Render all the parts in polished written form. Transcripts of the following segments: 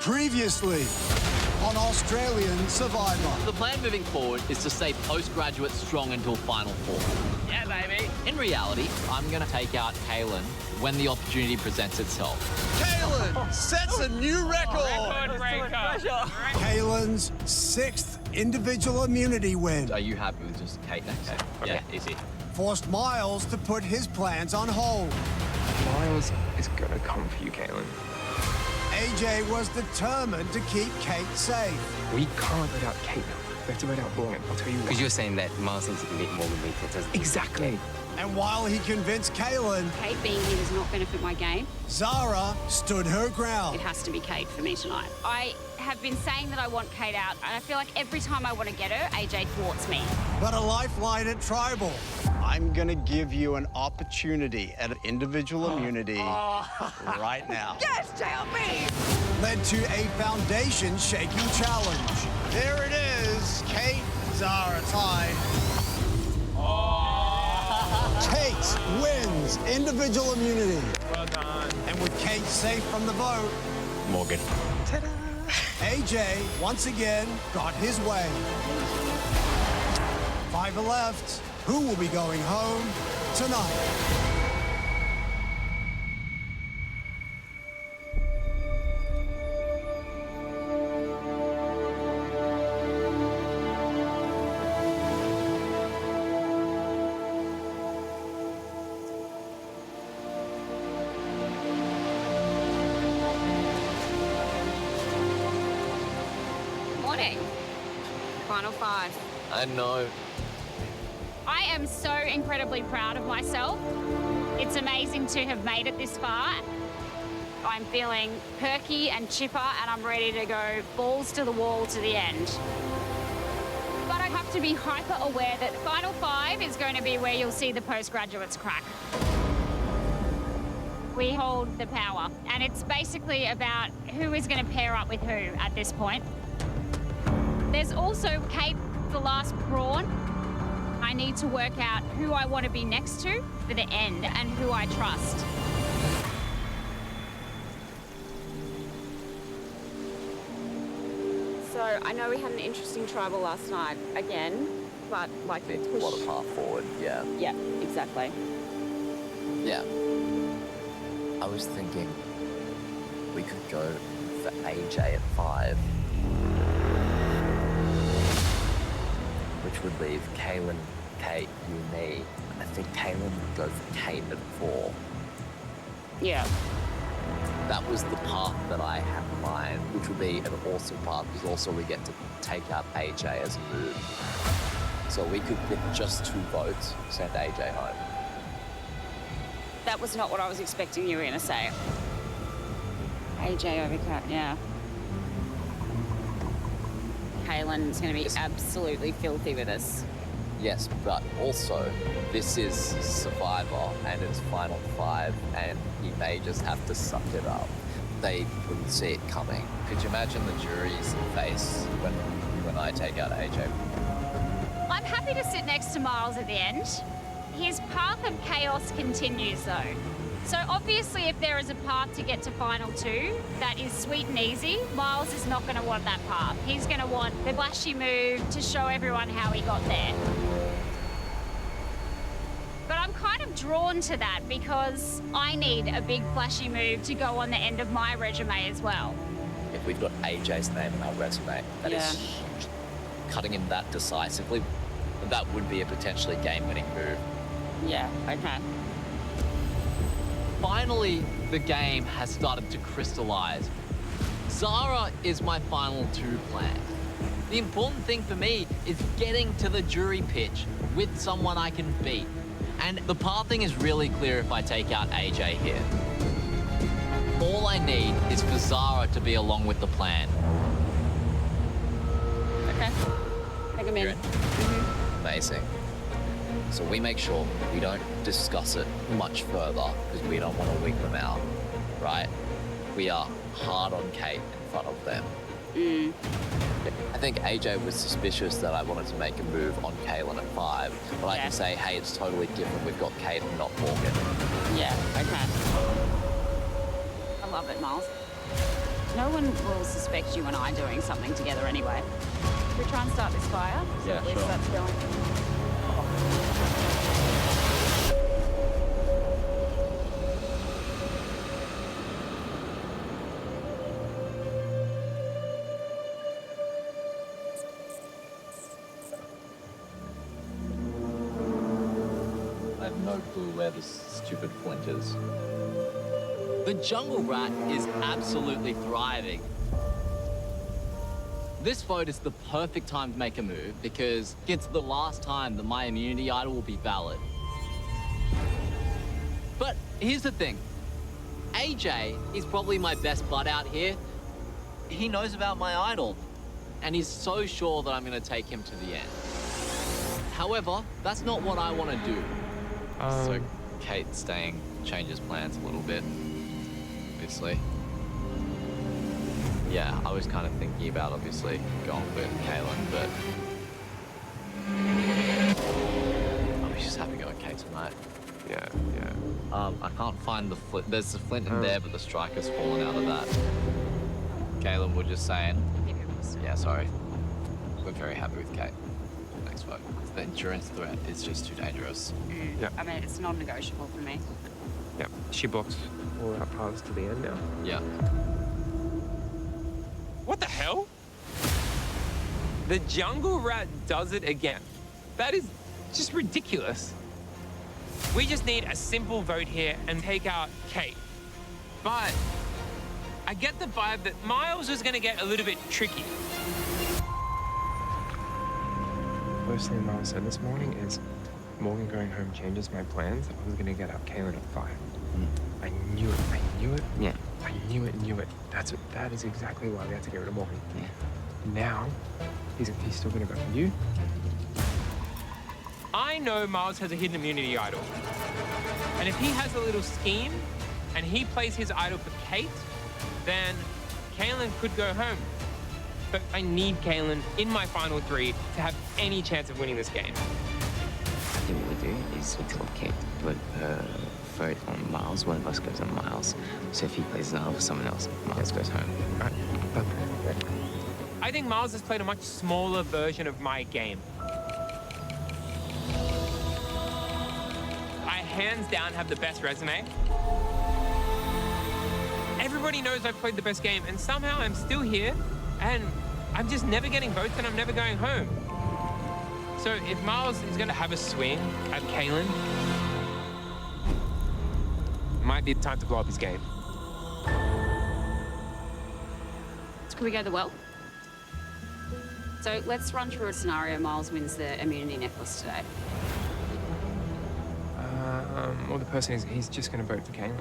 Previously on Australian Survivor. The plan moving forward is to stay postgraduate strong until Final Four. Yeah, baby. In reality, I'm going to take out Kaylin when the opportunity presents itself. Kaylin sets a new record. Record breaker. Kaylin's 6th individual immunity win. Are you happy with just Kate next? Okay. Yeah, easy. Forced Miles to put his plans on hold. Miles is gonna come for you, Kaylin. AJ was determined to keep Kate safe. We can't let out Kate now. We have to let out Morgan. I'll tell you why. Because you're saying that Miles needs to meet Morgan Beaton. Exactly. And while he convinced Kaylin, Kate being here does not benefit my game. Zara stood her It ground. has to be Kate for me tonight. I have been saying that I want Kate out, and I feel like every time I want to get her, AJ thwarts me. But a lifeline at Tribal. I'm gonna give you an opportunity at individual immunity right now. Yes, JLB. Led to a foundation shaking challenge. There it is. Kate and Zara tied. Kate wins individual immunity. Well done. And with Kate safe from the vote, Morgan. AJ once again got his way. 5 are left. Who will be going home tonight? Morning. Final 5. I know. I am so incredibly proud of myself. It's amazing to have made it this far. I'm feeling perky and chipper, and I'm ready to go balls to the wall to the end. But I have to be hyper aware that Final 5 is going to be where you'll see the postgraduates crack. We hold the power, and it's basically about who is going to pair up with who at this point. There's also Kate, the last prawn. I need to work out who I want to be next to for the end and who I trust. So I know we had an interesting tribal last night again, but like Need to plot a path forward, yeah. Yeah, exactly. Yeah. I was thinking we could go for AJ at 5. Which would leave Kaylin, Kate, you, me. I think Kaylin would go for Kate at 4. Yeah. That was the path that I had in mind, which would be an awesome path because also we get to take out AJ as a move. So we could, with just 2 votes, send AJ home. That was not what I was expecting you were going to say. AJ over Kat, yeah. Kaylin's going to be absolutely filthy with us. Yes, but also, this is Survivor and it's Final 5 and he may just have to suck it up. They wouldn't see it coming. Could you imagine the jury's face when you and I take out AJ? I'm happy to sit next to Miles at the end. His path of chaos continues though. So obviously if there is a path to get to Final 2 that is sweet and easy, Miles is not going to want that path. He's going to want the flashy move to show everyone how he got there. But I'm kind of drawn to that because I need a big flashy move to go on the end of my resume as well. If we've got AJ's name in our resume, that is huge. Cutting him that decisively, that would be a potentially game-winning move. Yeah, okay. Finally, the game has started to crystallize. Zara is my final 2 plan. The important thing for me is getting to the jury pitch with someone I can beat. And the pathing is really clear if I take out AJ here. All I need is for Zara to be along with the plan. Okay. Take him in. You're in. Amazing. So we make sure we don't discuss it much further because we don't want to wig them out, right? We are hard on Kate in front of them. I think AJ was suspicious that I wanted to make a move on Kaylin at 5, but I can say, hey, it's totally different. We've got Kate and not Morgan. Yeah, okay. I love it, Miles. No one will suspect you and I doing something together anyway. Should we try and start this fire? So Yeah, at least sure. that's going. I have no clue where this stupid flint is. The jungle rat is absolutely thriving. This vote is the perfect time to make a move because it's the last time that my immunity idol will be valid. But here's the thing. AJ is probably my best bud out here. He knows about my idol, and he's so sure that I'm going to take him to the end. However, that's not what I want to do. So Kate staying changes plans a little bit, obviously. Yeah, I was kind of thinking about obviously going with Kaylin, but I was just happy to go with Kate tonight. Yeah. I can't find the flint. There's the flint in there, but the striker's fallen out of that. Kaylin, we're just saying. Yeah, sorry. We're very happy with Kate. Next vote. The endurance threat is just too dangerous. Yeah. I mean, it's non-negotiable for me. Yeah. She blocks all our paths to the end now. Yeah. What the hell? The jungle rat does it again. That is just ridiculous. We just need a simple vote here and take out Kate. But I get the vibe that Miles was going to get a little bit tricky. First thing Miles said this morning is, Morgan going home changes my plans. I was gonna get up Kaylin at 5. I knew it. Yeah. I knew it. That is exactly why we had to get rid of Morgan. Yeah. Now, he's still gonna go for you. I know Miles has a hidden immunity idol. And if he has a little scheme and he plays his idol for Kate, then Kaylin could go home. But I need Kaylin in my final 3 to have any chance of winning this game. I think what we do is we tell Kate to put her vote on Miles. One of us goes on Miles. So if he plays another for someone else, Miles goes home. Right. I think Miles has played a much smaller version of my game. I hands down have the best resume. Everybody knows I've played the best game, and somehow I'm still here, and I'm just never getting votes, and I'm never going home. So if Miles is going to have a swing at Kaylin, it might be time to blow up his game. Can we go to the well? So let's run through a scenario. Miles wins the immunity necklace today. Well, the person is, he's just gonna vote for Kaylin.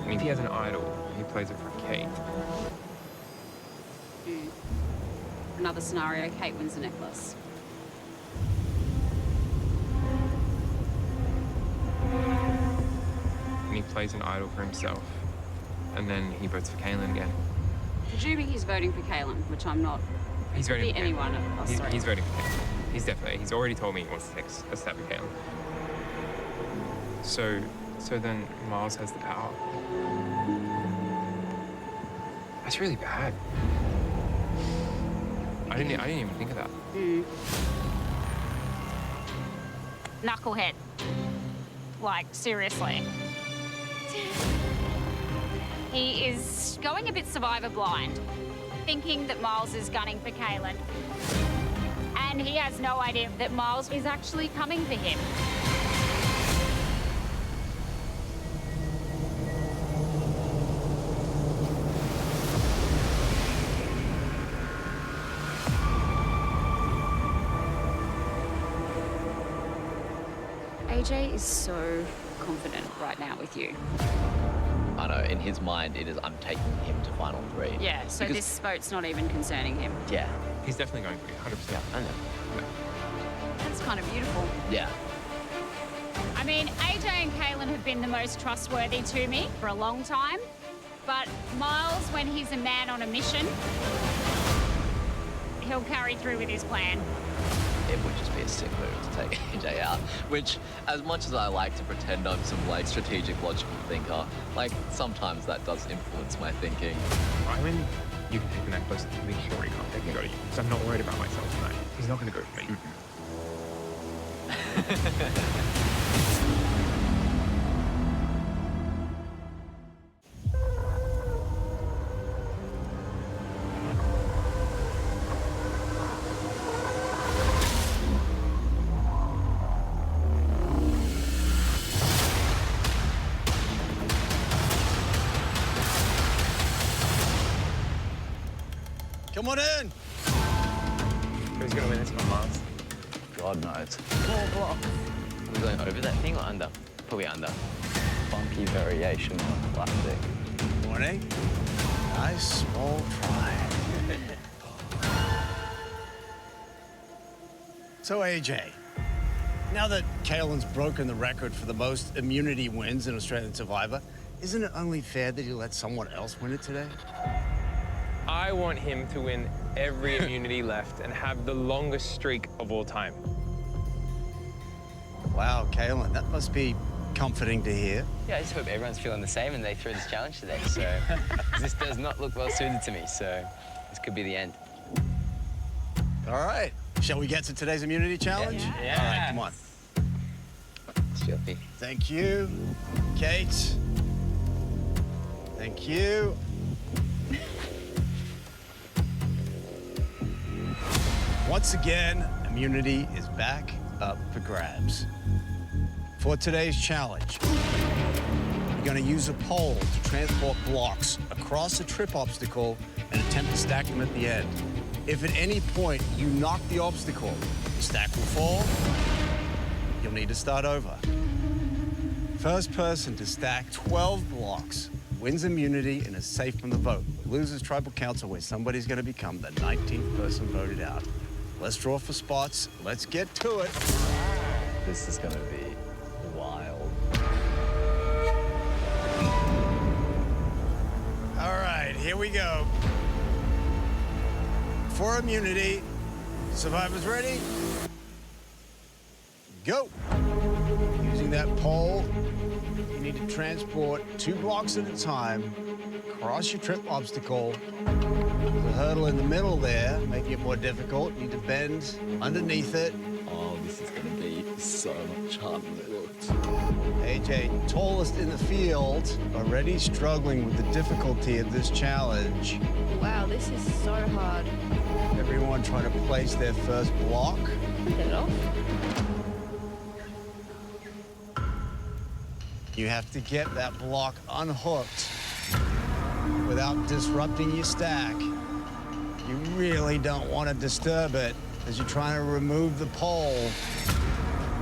And if he has an idol, he plays it for Kate. Another scenario, Kate wins the necklace. And he plays an idol for himself. And then he votes for Kaylin again. Presuming he's voting for Kaylin, which I'm not. He's voting Be for anyone. Kaylin. Oh, He's, sorry. he's voting for Kaylin. He's already told me he wants to take a stab at Kaylin. So then Miles has the power. That's really bad. I didn't even think of that. Knucklehead. Like, seriously. He is going a bit survivor blind, thinking that Miles is gunning for Kaylin. And he has no idea that Miles is actually coming for him. AJ is so confident right now with you. I know, in his mind, it is I'm taking him to final 3. Yeah, so Because- this vote's not even concerning him. Yeah, He's definitely going for you, 100%. I know. That's kind of beautiful. Yeah. I mean, AJ and Kaylin have been the most trustworthy to me for a long time, but Miles, when he's a man on a mission, he'll carry through with his plan. it would just be a sick move to take AJ out. Which, as much as I like to pretend I'm some like strategic, logical thinker, like sometimes that does influence my thinking. Rylan, you can take the necklace. Make sure he can't take and go to you. So I'm not worried about myself tonight. He's not going to go for me. Come on in. Who's going to win this one, Miles? God knows. 4 blocks. Are we going over that thing or under? Probably under. Funky variation on classic. Morning. Nice small try. So, AJ, now that Kaelin's broken the record for the most immunity wins in Australian Survivor, isn't it only fair that he let someone else win it today? I want him to win every immunity left and have the longest streak of all time. Wow, Kaelin, that must be comforting to hear. Yeah, I just hope everyone's feeling the same and they throw this challenge today. So this does not look well suited to me. So this could be the end. All right. Shall we get to today's immunity challenge? Yeah. All right, come on. Filthy. Thank you, Kate. Thank you. Once again, immunity is back up for grabs. For today's challenge, you're going to use a pole to transport blocks across a trip obstacle and attempt to stack them at the end. If at any point you knock the obstacle, the stack will fall. You'll need to start over. First person to stack 12 blocks wins immunity and is safe from the vote. Losers tribal council where somebody's going to become the 19th person voted out. Let's draw for spots. Let's get to it. This is gonna be wild. All right, here we go. For immunity, survivors ready? Go. Using that pole, you need to transport 2 blocks at a time, cross your trip obstacle. There's a hurdle in the middle there, making it more difficult. You need to bend underneath it. Oh, this is gonna be so much harder than it looked. AJ, tallest in the field, already struggling with the difficulty of this challenge. Wow, this is so hard. Everyone trying to place their first block. Get it off. You have to get that block unhooked without disrupting your stack. You really don't want to disturb it as you're trying to remove the pole.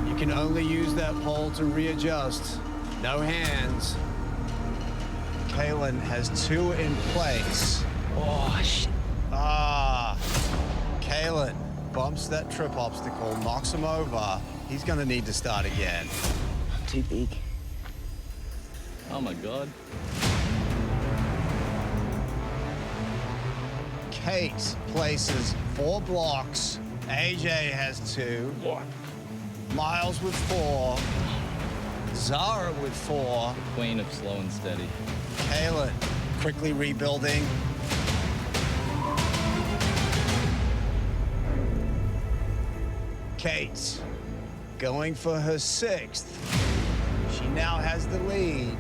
You can only use that pole to readjust. No hands. Kaelin has 2 in place. Oh, shit. Kaelin bumps that trip obstacle, knocks him over. He's gonna need to start again. Too big. Oh my God. Kate places 4 blocks. AJ has 2. What? Miles with 4. Zara with 4. Queen of slow and steady. Kaelin quickly rebuilding. Kate going for her 6th. She now has the lead.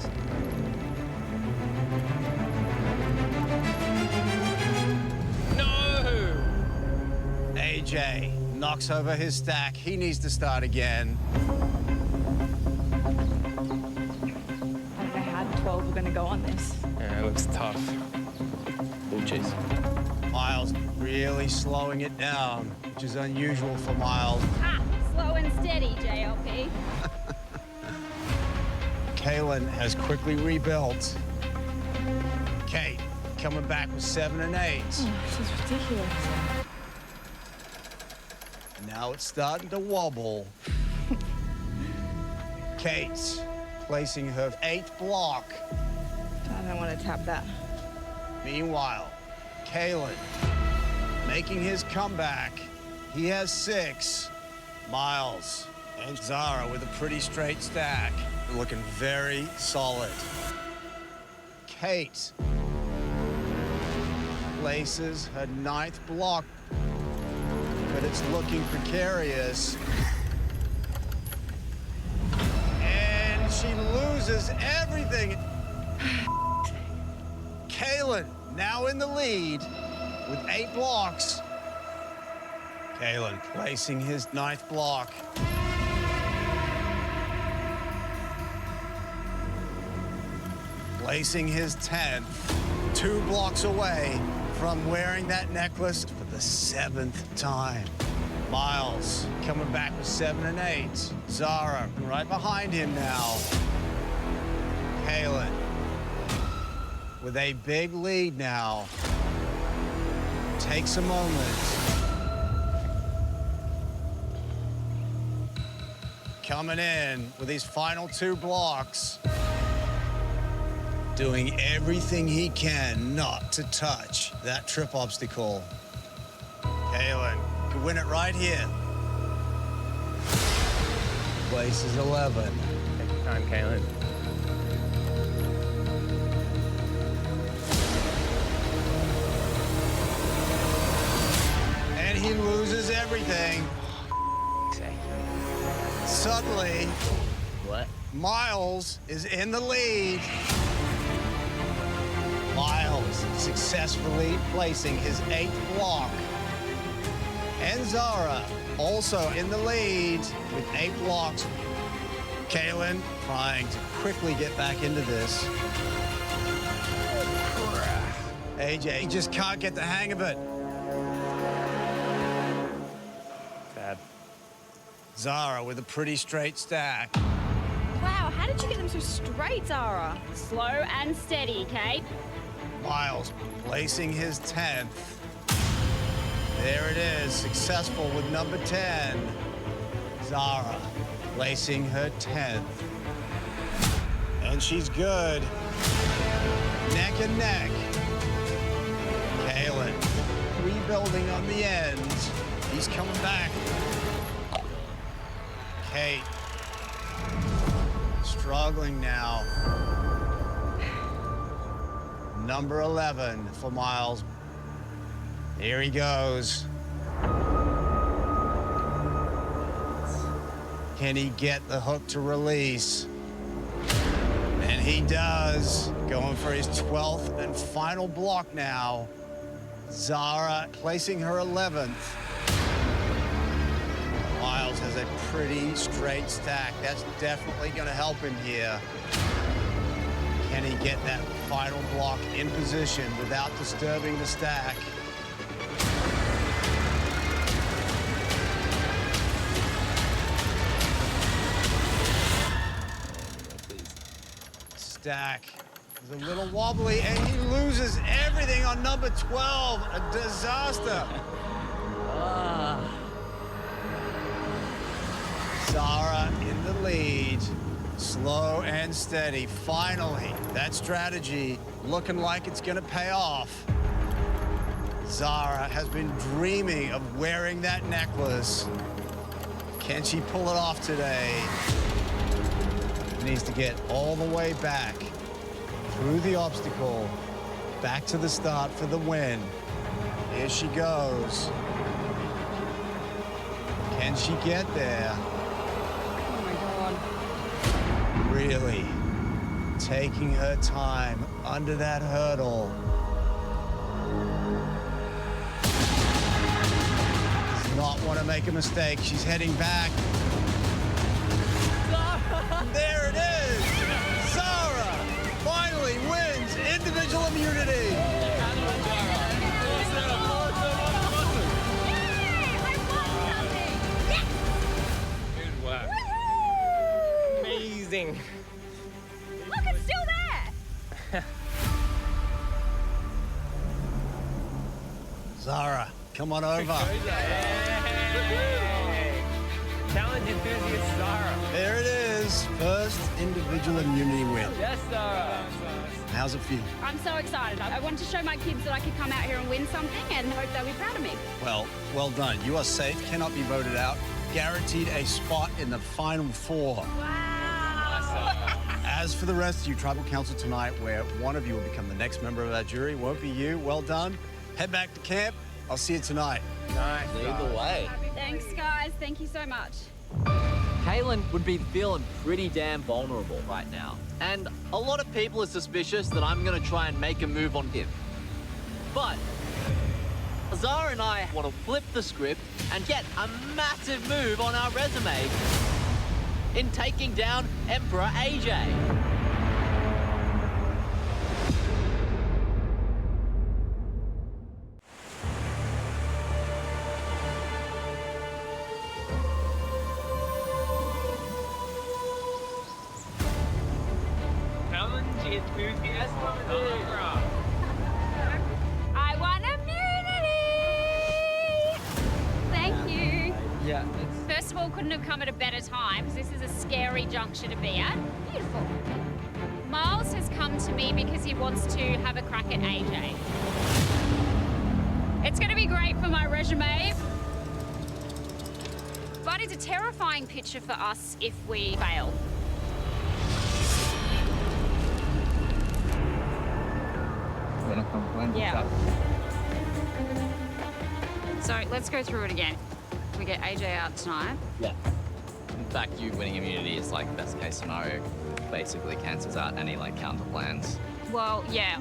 No! AJ knocks over his stack. He needs to start again. I don't know how the 12 are going to go on this. Yeah, it looks tough. Oh, jeez. Miles really slowing it down, which is unusual for Miles. Ah, slow and steady, JLP. Kaelin has quickly rebuilt. Kate coming back with 7 and 8. This is ridiculous. Now it's starting to wobble. Kate placing her 8th block. I don't want to tap that. Meanwhile, Kaelin making his comeback. He has 6. Miles and Zara with a pretty straight stack. Looking very solid. Kate places her 9th block, but it's looking precarious. And she loses everything. Kaylin now in the lead with 8 blocks. Kaylin placing his 9th block. Placing his 10th, 2 blocks away from wearing that necklace for the 7th time. Miles coming back with 7 and 8. Zara right behind him now. Kaylin with a big lead now. Takes a moment. Coming in with his final 2 blocks. Doing everything he can not to touch that trip obstacle. Kaylin could win it right here. Place is 11. Take your time, Kaylin. And he loses everything. Suddenly, What? Miles is in the lead. Miles successfully placing his 8th block. And Zara also in the lead with 8 blocks. Kaylin trying to quickly get back into this. AJ, he just can't get the hang of it. Sad. Zara with a pretty straight stack. Wow, how did you get them so straight, Zara? Slow and steady, Kate. Miles placing his 10th. There it is, successful with number 10. Zara placing her 10th. And she's good. Neck and neck. Kaylin rebuilding on the end. He's coming back. Kate struggling now. Number 11 for Miles. Here he goes. Can he get the hook to release? And he does. Going for his 12th and final block now. Zara placing her 11th. Miles has a pretty straight stack. That's definitely going to help him here. Can he get that final block in position without disturbing the stack? Stack is a little wobbly, and he loses everything on number 12. A disaster. Zara in the lead. Slow and steady. Finally, that strategy looking like it's going to pay off. Zara has been dreaming of wearing that necklace. Can she pull it off today? Needs to get all the way back through the obstacle, back to the start for the win. Here she goes. Can she get there? Oh my God. Really taking her time under that hurdle. Does not want to make a mistake. She's heading back. There it is! Zara finally wins individual immunity. Yay! I won something! Yes! Good work. Woohoo! Amazing. Look, it's still there! Zara, come on over. Challenge enthusiast Zara. There it is. First individual immunity win. Yes, Zara. How's it feel? I'm so excited. I wanted to show my kids that I could come out here and win something and hope they'll be proud of me. Well done. You are safe, cannot be voted out. guaranteed a spot in the Final Four. As for the rest of you, Tribal Council tonight, where one of you will become the next member of our jury, won't be you. Well done. Head back to camp. I'll see you tonight. Nice. Either way. Thanks, guys. Thank you so much. Kalen would be feeling pretty damn vulnerable right now. And a lot of people are suspicious that I'm gonna try and make a move on him. But Zara and I want to flip the script and get a massive move on our resume in taking down Emperor AJ. Challenge enthusiasm. I want immunity! Thank you. Yeah. First of all, couldn't have come at a better time, because this is a scary juncture to be at. Beautiful. Miles has come to me because he wants to have a crack at AJ. It's going to be great for my resume, but it's a terrifying picture for us if we fail. Yeah. So let's go through it again. We get AJ out tonight. Yeah. In fact, you winning immunity is like best case scenario. Basically cancels out any like counter plans. Well, yeah.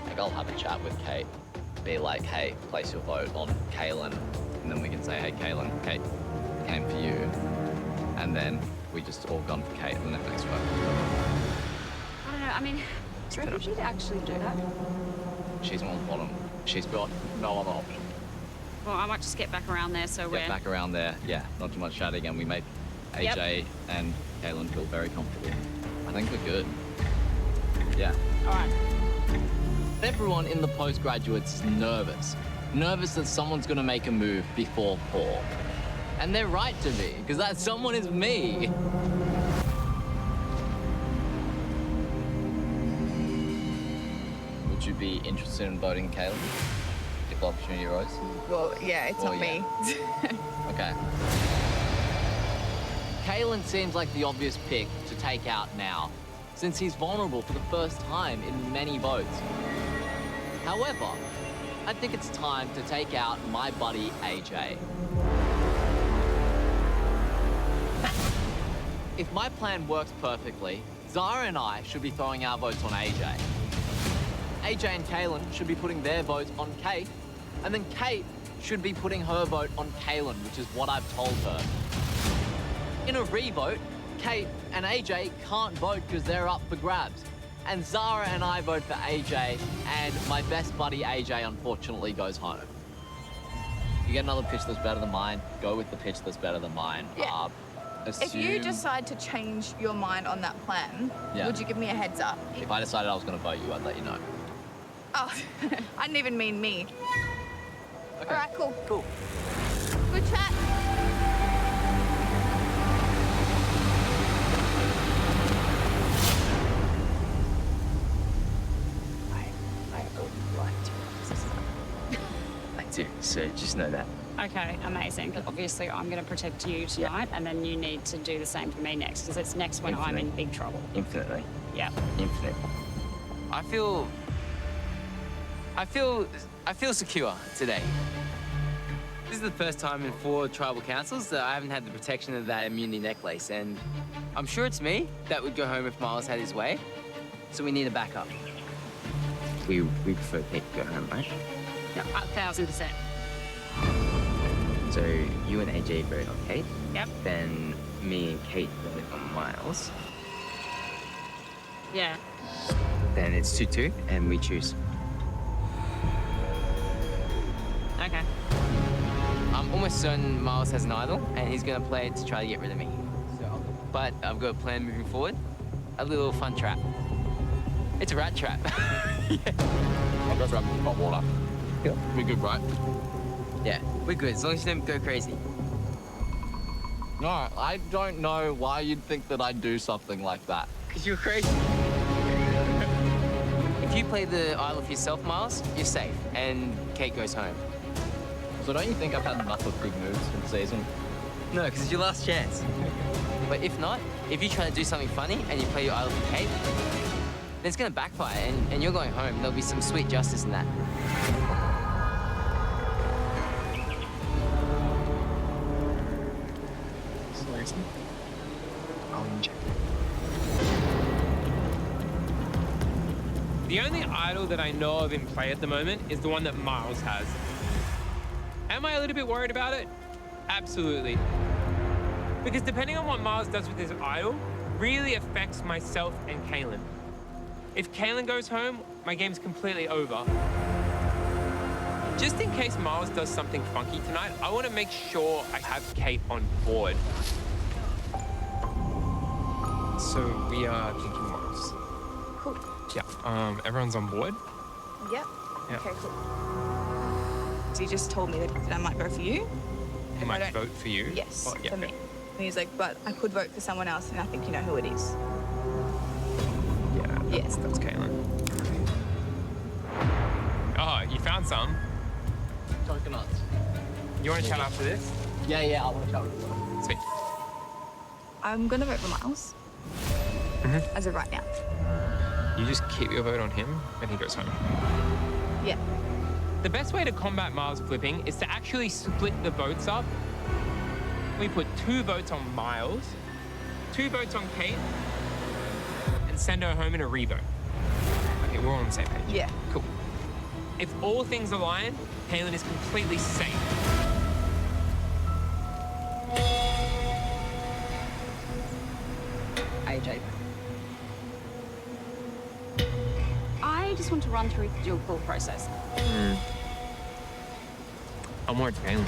Like I'll have a chat with Kate, be like, hey, place your vote on Kaylin, and then we can say, hey, Kaylin, Kate came for you, and then we just all gone for Kate in the next vote. I don't know. I mean, do you reckon she'd actually do that? She's on the bottom. She's got no other option. Well, I might just get back around there so we're... Get back around there. Yeah, not too much chatting, and we made AJ and Kaylin feel very comfortable. I think we're good. Yeah. All right. Everyone in the postgraduates is nervous. Nervous that someone's gonna make a move before 4. And they're right to be, because that someone is me. Would you be interested in voting Kaylin if the opportunity arose? Well, yeah, it's Well, not me. Okay. Kaylin seems like the obvious pick to take out now, since he's vulnerable for the first time in many votes. However, I think it's time to take out my buddy AJ. If my plan works perfectly, Zara and I should be throwing our votes on AJ. AJ and Kaylin should be putting their votes on Kate, and then Kate should be putting her vote on Kaylin, which is what I've told her. In a re-vote, Kate and AJ can't vote because they're up for grabs. And Zara and I vote for AJ, and my best buddy AJ unfortunately goes home. You get another pitch that's better than mine, go with the pitch that's better than mine. Yeah. If you decide to change your mind on that plan, would you give me a heads up? If I decided I was going to vote you, I'd let you know. Oh, I didn't even mean me. Okay. All right, cool. Cool. Good chat. I do, so just know that. Okay, amazing. Obviously, I'm going to protect you tonight, and then you need to do the same for me next, because it's next when I'm in big trouble. Infinitely. Yeah. Infinite. I feel secure today. This is the first time in 4 tribal councils that I haven't had the protection of that immunity necklace, and I'm sure it's me that would go home if Miles had his way. So we need a backup. We prefer Kate to go home, right? Yeah, 1,000%. So you and AJ vote on Kate. Yep. Then me and Kate vote on Miles. Yeah. Then it's 2-2, and we choose. Okay. I'm almost certain Miles has an idol, and he's going to play it to try to get rid of me. But I've got a plan moving forward. A little fun trap. It's a rat trap. I'll go grab some hot water. Yeah. We're good, right? Yeah, we're good, as long as you don't go crazy. No, I don't know why you'd think that I'd do something like that. Because you're crazy. If you play the idol for yourself, Miles, you're safe, and Kate goes home. So don't you think I've had enough of big moves in the season? No, because it's your last chance. But if not, if you try to do something funny and you play your idol for Kate, then it's going to backfire and you're going home. There'll be some sweet justice in that. Seriously? I'll check. The only idol that I know of in play at the moment is the one that Miles has. Am I a little bit worried about it? Absolutely. Because depending on what Miles does with his idol, really affects myself and Kaylin. If Kaylin goes home, my game's completely over. Just in case Miles does something funky tonight, I want to make sure I have Kate on board. So we are thinking Miles. Cool. Yeah. Everyone's on board? Yep. Yeah. Okay, cool. So you just told me that I might vote for you? He If I might don't- vote for you? Yes, Well, yeah, for me. okay. And he's like, but I could vote for someone else, and I think you know who it is. Yeah, Yes. that's Kaylin. Oh, you found some. Coconuts. You want to chat after this? Yeah, I want to chat with you. Sweet. I'm gonna vote for Miles. As of right now. You just keep your vote on him and he goes home. Yeah. The best way to combat Miles flipping is to actually split the votes up. We put 2 votes on Miles, 2 votes on Kate, and send her home in a revote. Okay, we're all on the same page. Yeah. Cool. If all things align, Kaylin is completely safe. AJ. I just want to run through your full process. I'm worried for Kaylin.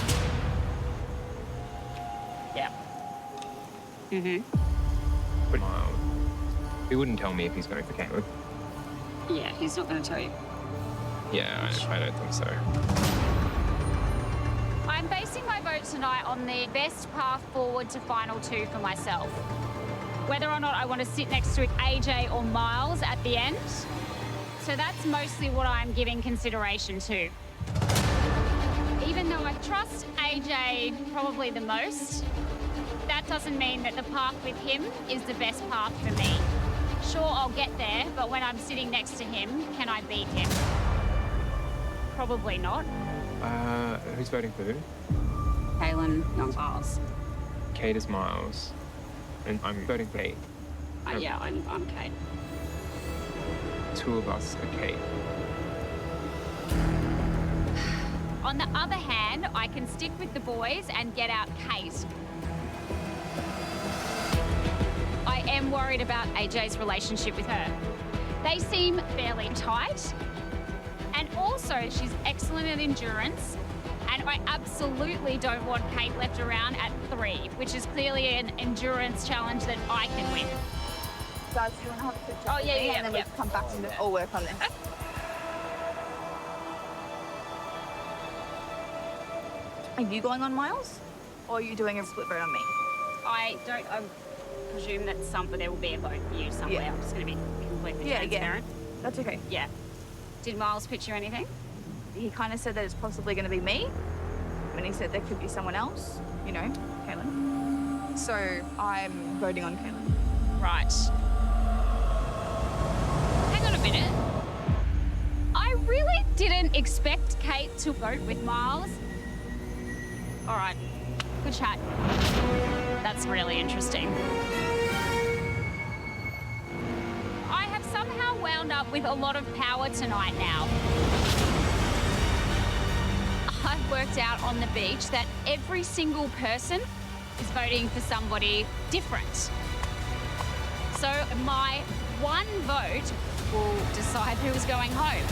Yeah. Mm-hmm. But he wouldn't tell me if he's going for Kaylin. Yeah, he's not going to tell you. Yeah, I don't think so. I'm basing my vote tonight on the best path forward to final 2 for myself. Whether or not I want to sit next to AJ or Miles at the end. So that's mostly what I'm giving consideration to. Even though I trust AJ probably the most, that doesn't mean that the path with him is the best path for me. Sure, I'll get there, but when I'm sitting next to him, can I beat him? Probably not. Who's voting for who? Kaylin, not Miles. Kate is Miles. And I'm voting for Kate. Yeah, I'm Kate. 2 of us are Kate. On the other hand, I can stick with the boys and get out Kate. I am worried about AJ's relationship with her. They seem fairly tight. And also, she's excellent at endurance. And I absolutely don't want Kate left around at 3, which is clearly an endurance challenge that I can win. Guys, do you want to have a quick chat? Oh, yeah, with me, yeah, and then yeah. we can come back and all work on this. Are you going on Miles? Or are you doing a split vote on me? I presume that there will be a vote for you somewhere. Yeah. I'm just going to be completely Yeah. transparent. That's okay. Yeah. Did Miles pitch you anything? He kind of said that it's possibly going to be me. When he said there could be someone else, you know, Kaylin. So I'm voting on Kaylin. Right. Hang on a minute. I really didn't expect Kate to vote with Miles. All right. Good chat. That's really interesting. I have somehow wound up with a lot of power tonight now. I've worked out on the beach that every single person is voting for somebody different. So my one vote will decide who is going home.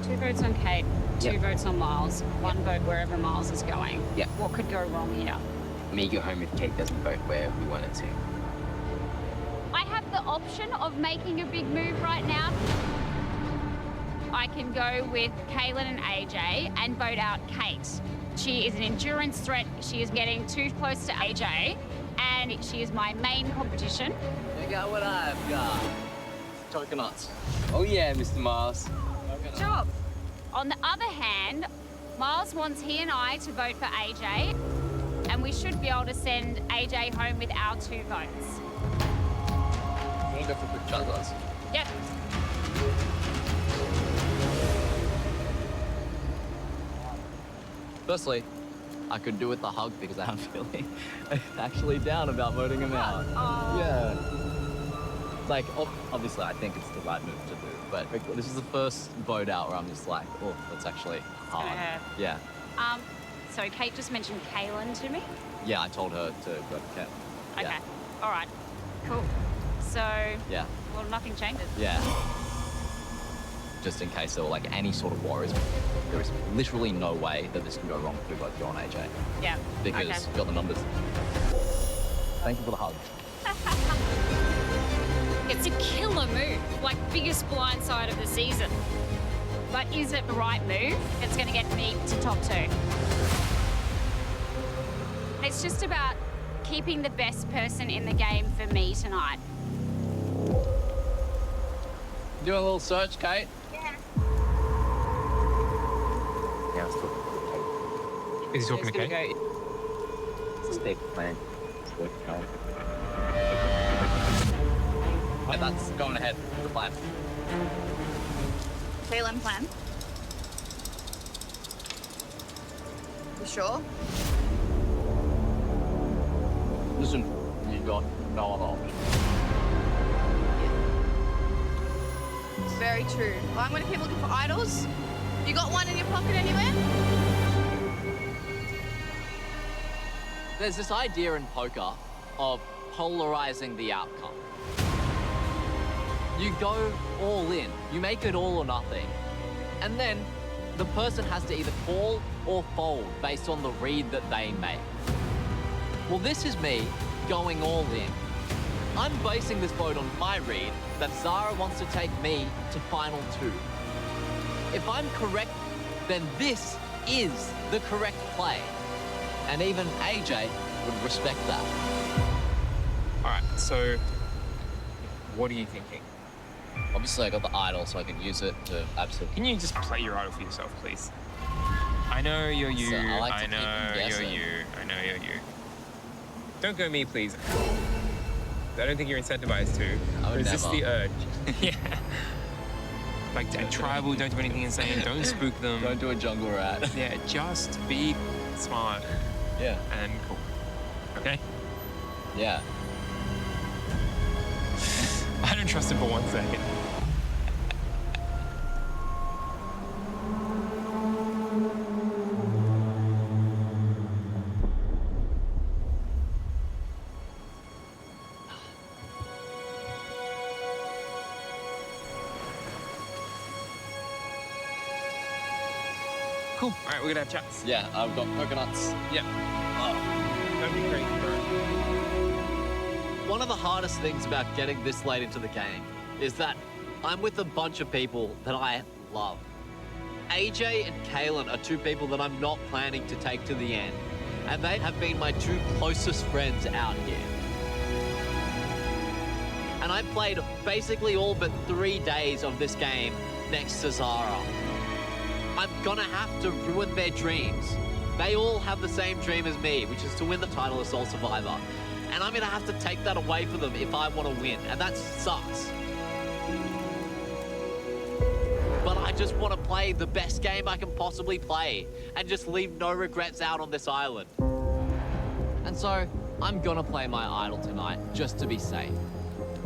Two votes on Kate, two Yep. votes on Miles, one vote wherever Miles is going. Yep. What could go wrong here? Me go home if Kate doesn't vote where we want it to. I have the option of making a big move right now. I can go with Kaylin and AJ and vote out Kate. She is an endurance threat. She is getting too close to AJ, and she is my main competition. Check out what I've got. Coconuts. Oh yeah, Mr. Miles. Good job. On the other hand, Miles wants he and I to vote for AJ, and we should be able to send AJ home with our 2 votes. I'm gonna go for quick chuggers. Yep. Firstly, I could do with the hug because I'm feeling actually down about voting him out. Oh. Yeah. Like, obviously, I think it's the right move to do, but this is the first vote out where I'm just like, oh, that's actually hard. gonna hurt. Yeah. So Kate just mentioned Kaylin to me. Yeah, I told her to go to Ken. Okay. Yeah. All right. Cool. So, Yeah. well, nothing changes. Yeah. Just in case there were like any sort of worries, there is literally no way that this can go wrong if we both go on AJ. Yeah. Because Okay. we've got the numbers. Thank you for the hug. It's a killer move, like biggest blindside of the season. But is it the right move? It's going to get me to top 2. It's just about keeping the best person in the game for me tonight. Doing a little search, Kate? Yeah. Yeah, it's still. Is he talking to Kate? It's a big plan. Yeah, that's going ahead with the plan. Kaylin plan. You sure? Listen, you got no other option. Very true. Well, I'm going to keep looking for idols. You got one in your pocket anywhere? There's this idea in poker of polarizing the outcome. You go all in, you make it all or nothing, and then the person has to either call or fold based on the read that they make. Well, this is me going all in. I'm basing this vote on my read that Zara wants to take me to final 2. If I'm correct, then this is the correct play. And even AJ would respect that. All right, so what are you thinking? Obviously, I got the idol, so I can use it to absolutely. Can you just play your idol for yourself, please? I know you're you. So I like to I keep know them you're guessing. you. I know you're you. Don't go me, please. I don't think you're incentivized to. I would Resist never. the urge. Yeah. Like, and tribal, don't do anything insane. Don't spook them. Don't do a jungle rat. Yeah, just be smart Yeah. and cool. Okay? Yeah. I don't trust him for 1 second. Cool. All right, we're gonna have chats. Yeah, I've got coconuts. Yeah. Don't be crazy, bro. One of the hardest things about getting this late into the game is that I'm with a bunch of people that I love. AJ and Kaylin are 2 people that I'm not planning to take to the end, and they have been my 2 closest friends out here. And I played basically all but 3 days of this game next to Zara. I'm gonna have to ruin their dreams. They all have the same dream as me, which is to win the title of Sole Survivor. And I'm gonna have to take that away from them if I want to win, and that sucks. But I just want to play the best game I can possibly play and just leave no regrets out on this island. And so, I'm gonna play my idol tonight just to be safe.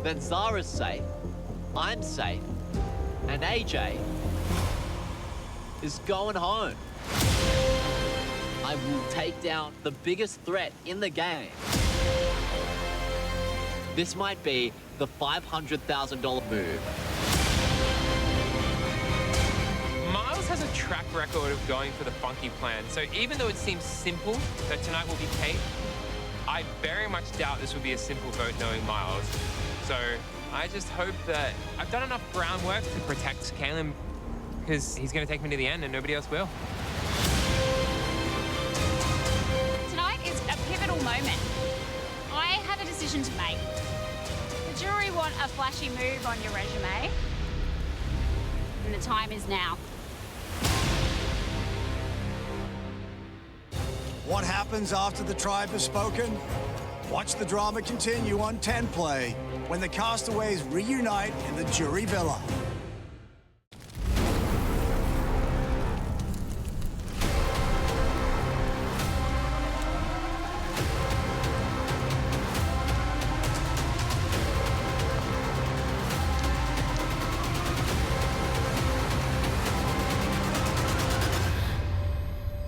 Then Zara's safe, I'm safe, and AJ is going home. I will take down the biggest threat in the game. This might be the $500,000 move. Miles has a track record of going for the funky plan, so even though it seems simple that tonight will be Kate, I very much doubt this will be a simple vote knowing Miles. So I just hope that I've done enough groundwork to protect Kaylin because he's going to take me to the end and nobody else will. Tonight is a pivotal moment. I have a decision to make. The jury want a flashy move on your resume, and the time is now. What happens after the tribe has spoken? Watch the drama continue on 10 Play when the castaways reunite in the jury villa.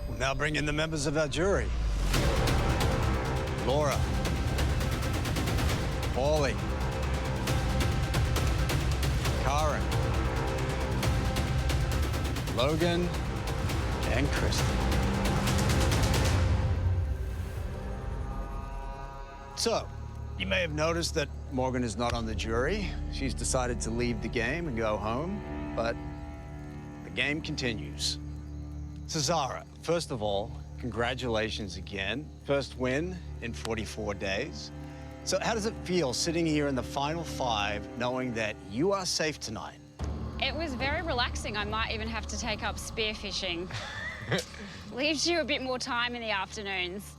We'll now bring in the members of our jury. Laura. Paulie. Karen. Logan. And Kristen. So, you may have noticed that Morgan is not on the jury. She's decided to leave the game and go home, but the game continues. So Zara, first of all, congratulations again. First win in 44 days. So how does it feel sitting here in the final 5 knowing that you are safe tonight? It was very relaxing. I might even have to take up spearfishing. Leaves you a bit more time in the afternoons.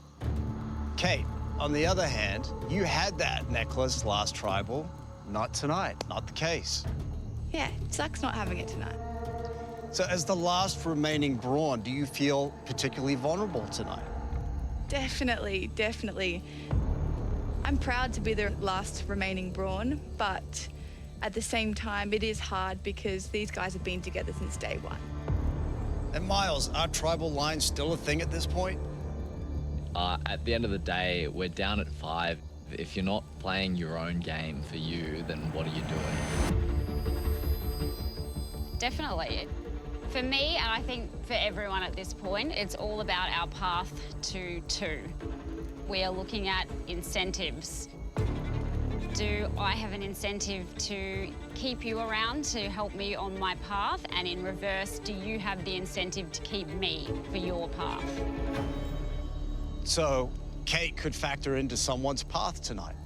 Kate, on the other hand, you had that necklace last tribal. Not tonight, not the case. Yeah, it sucks not having it tonight. So as the last remaining brawn, do you feel particularly vulnerable tonight? Definitely, definitely. I'm proud to be the last remaining brawn, but at the same time, it is hard because these guys have been together since day one. And Miles, are tribal lines still a thing at this point? At the end of the day, we're down at 5. If you're not playing your own game for you, then what are you doing? Definitely. For me, and I think for everyone at this point, it's all about our path to 2. We are looking at incentives. Do I have an incentive to keep you around to help me on my path? And in reverse, do you have the incentive to keep me for your path? So Kate could factor into someone's path tonight.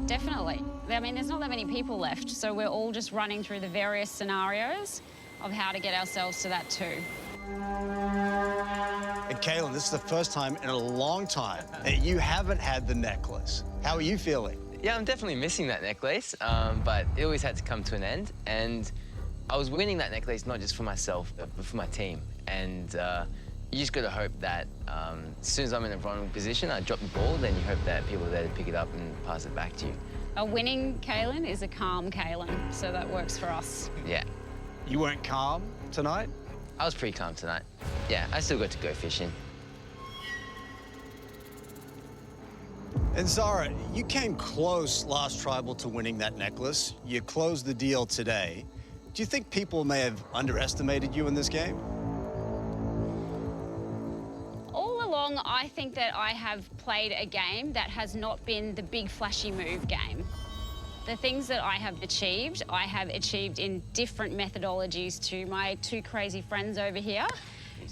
Definitely. I mean, there's not that many people left, so we're all just running through the various scenarios of how to get ourselves to that 2. And Kaylin, this is the first time in a long time that you haven't had the necklace. How are you feeling? Yeah, I'm definitely missing that necklace, but it always had to come to an end. And I was winning that necklace not just for myself, but for my team. And you just got to hope that as soon as I'm in a vulnerable position, I drop the ball, then you hope that people are there to pick it up and pass it back to you. A winning Kaylin is a calm Kaylin, so that works for us. Yeah. You weren't calm tonight? I was pretty calm tonight. Yeah, I still got to go fishing. And Zara, you came close last tribal to winning that necklace. You closed the deal today. Do you think people may have underestimated you in this game? All along, I think that I have played a game that has not been the big flashy move game. The things that I have achieved in different methodologies to my 2 crazy friends over here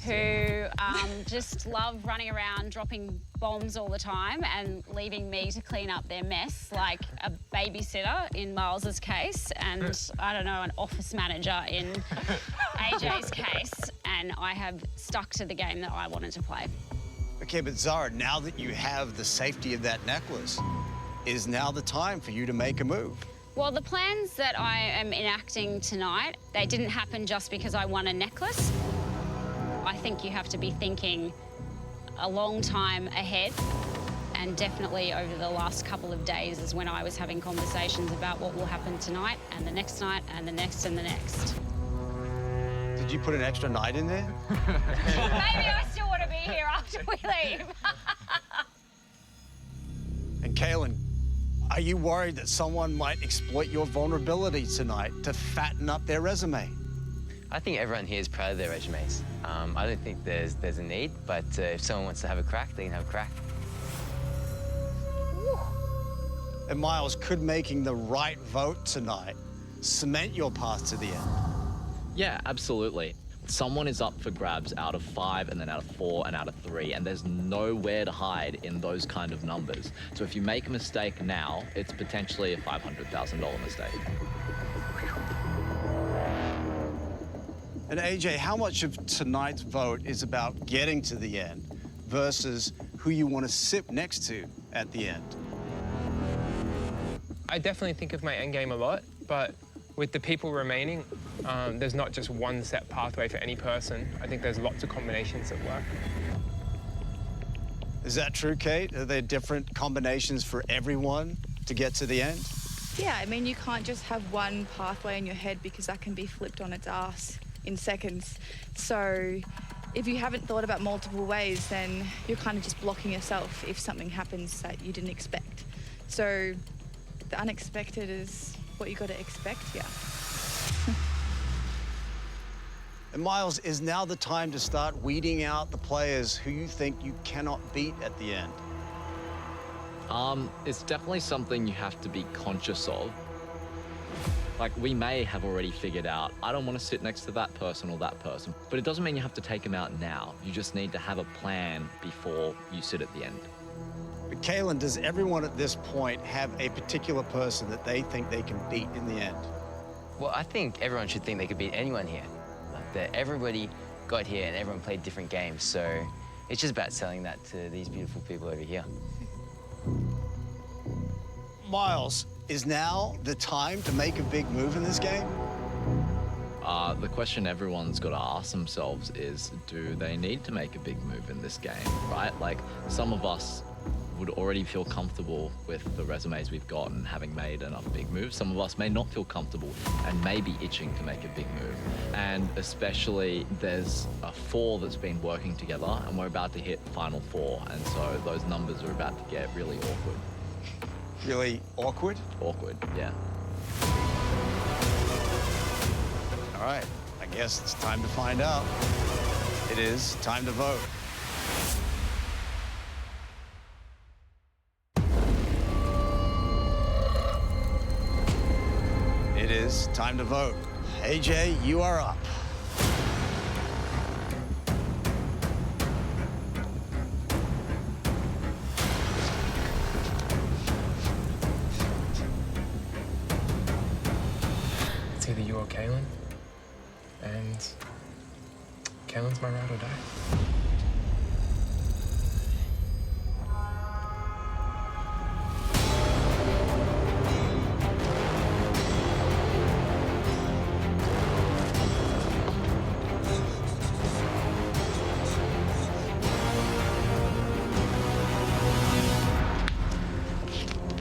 who just love running around dropping bombs all the time and leaving me to clean up their mess, like a babysitter in Miles's case and, I don't know, an office manager in AJ's case. And I have stuck to the game that I wanted to play. Okay, but Zara, now that you have the safety of that necklace, is now the time for you to make a move? Well, the plans that I am enacting tonight, they didn't happen just because I won a necklace. I think you have to be thinking a long time ahead, and definitely over the last couple of days is when I was having conversations about what will happen tonight and the next night and the next and the next. Did you put an extra night in there? Maybe I still want to be here after we leave. And Kaylin, are you worried that someone might exploit your vulnerability tonight to fatten up their resume? I think everyone here is proud of their resumes. I don't think there's a need, but if someone wants to have a crack, they can have a crack. And Miles, could making the right vote tonight cement your path to the end? Yeah, absolutely. Someone is up for grabs out of 5 and then out of 4 and out of 3, and there's nowhere to hide in those kind of numbers. So if you make a mistake now, it's potentially a $500,000 mistake. And AJ, how much of tonight's vote is about getting to the end versus who you want to sit next to at the end? I definitely think of my end game a lot, but with the people remaining, there's not just one set pathway for any person. I think there's lots of combinations that work. Is that true, Kate? Are there different combinations for everyone to get to the end? Yeah, I mean, you can't just have one pathway in your head because that can be flipped on its ass in seconds. So if you haven't thought about multiple ways, then you're kind of just blocking yourself if something happens that you didn't expect. So the unexpected is what you got to expect, yeah. And Miles, is now the time to start weeding out the players who you think you cannot beat at the end? It's definitely something you have to be conscious of. Like, we may have already figured out, I don't want to sit next to that person or that person, but it doesn't mean you have to take them out now. You just need to have a plan before you sit at the end. But Kaylin, does everyone at this point have a particular person that they think they can beat in the end? Well, I think everyone should think they could beat anyone here. Like that everybody got here and everyone played different games, so it's just about selling that to these beautiful people over here. Miles, is now the time to make a big move in this game? The question everyone's got to ask themselves is, do they need to make a big move in this game, right? Like, some of us would already feel comfortable with the resumes we've got and having made enough big moves. Some of us may not feel comfortable and may be itching to make a big move. And especially there's a 4 that's been working together and we're about to hit final 4. And so those numbers are about to get really awkward. Really awkward? Awkward, yeah. All right, I guess it's time to find out. It is time to vote. It is time to vote. AJ, you are up. It's either you or Kaylin, and Kaylin's my ride or die.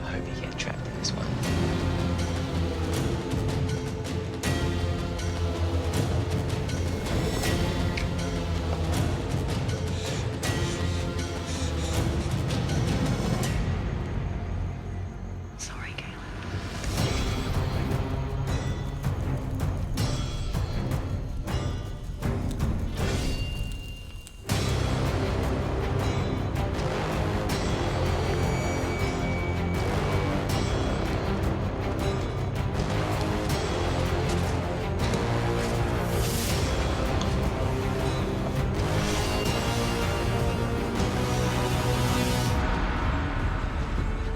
I hope you get trapped in this one. Sorry, Kaylin.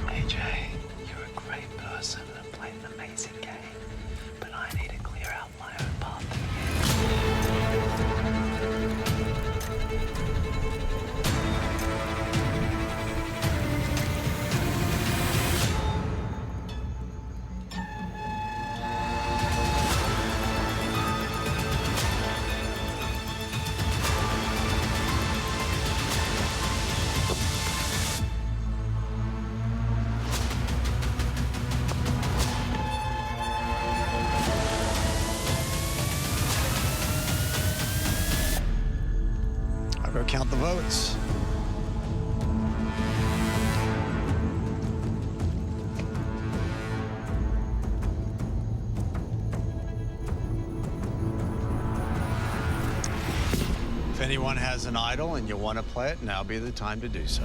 AJ, you're a great person and played an amazing game, but I need to clear out my own path. I'll go count the votes. If anyone has an idol and you want to play it, now be the time to do so.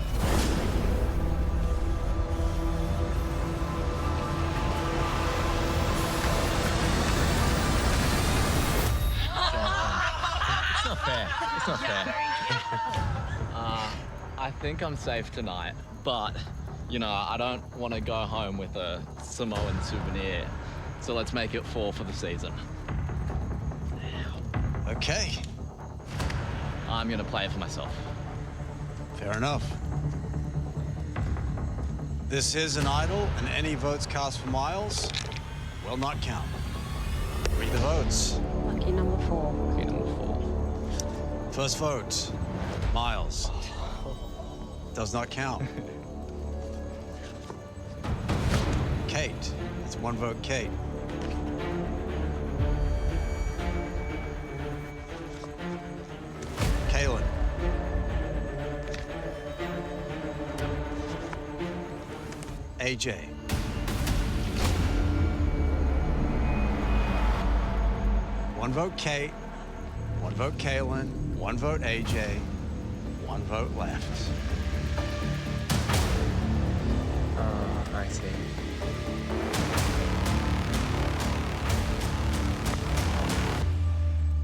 fair. It's not fair. I think I'm safe tonight, but, you know, I don't want to go home with a Samoan souvenir. So let's make it 4 for the season. Okay, I'm going to play it for myself. fair enough. This is an idol, and any votes cast for Miles will not count. Read the votes. Lucky number 4. Okay, number 4. First vote, Miles. Does not count. Kate. That's 1 vote, Kate. Kaylin. AJ. One vote, Kate. 1 vote, Kaylin. 1 vote, AJ. 1 vote left. I see.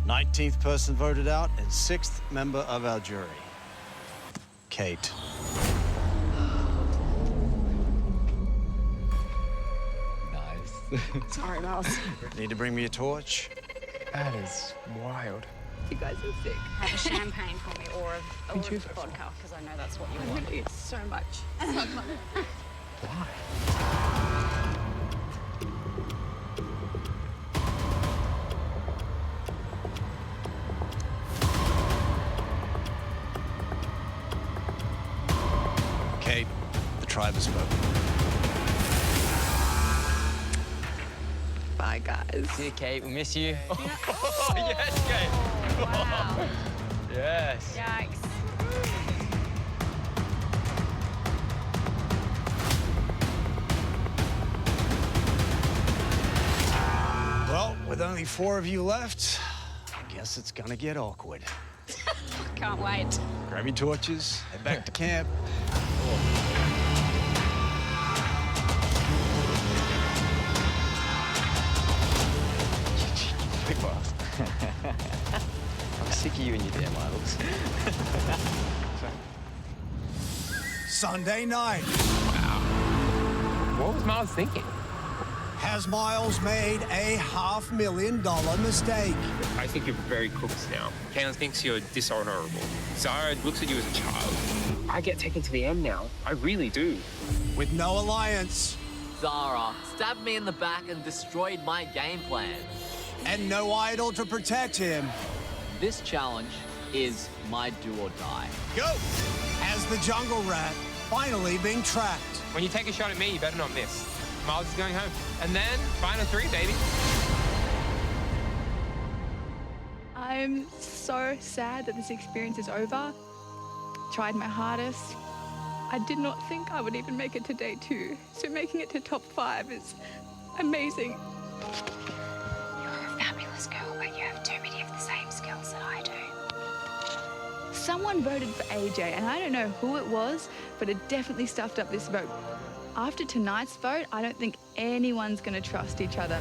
Nineteenth person voted out and 6th member of our jury. Kate. Nice. Sorry, Miles. Need to bring me a torch? That is wild. You guys are sick. Have a champagne for me or a Can you choose that vodka, because I know that's what you I'm want. gonna eat so much. Why? Kate, the tribe has spoken. Bye, guys. See you, Kate. We miss you. Yes, Kate. Wow. Yes. Yikes. Well, with only 4 of you left, I guess it's gonna get awkward. Can't wait. Grab your torches, head back to camp. Quick boss. I'm sick of you and your damn idols. Sunday night. What was Miles thinking? Has Miles made a $500,000 mistake? I think you're very cooked now. Kaylin thinks you're dishonorable. Zara looks at you as a child. I get taken to the end now. I really do. With no alliance Zara stabbed me in the back and destroyed my game plan. and no idol to protect him. This challenge is my do or die. Go! As the jungle rat finally being trapped. When you take a shot at me, you better not miss. Miles is going home. And then, final 3, baby. I'm so sad that this experience is over. Tried my hardest. I did not think I would even make it to day 2. So making it to top 5 is amazing. You're a fabulous girl, but you have too many of the same skills that I do. Someone voted for AJ, and I don't know who it was, but it definitely stuffed up this vote. After tonight's vote, I don't think anyone's going to trust each other.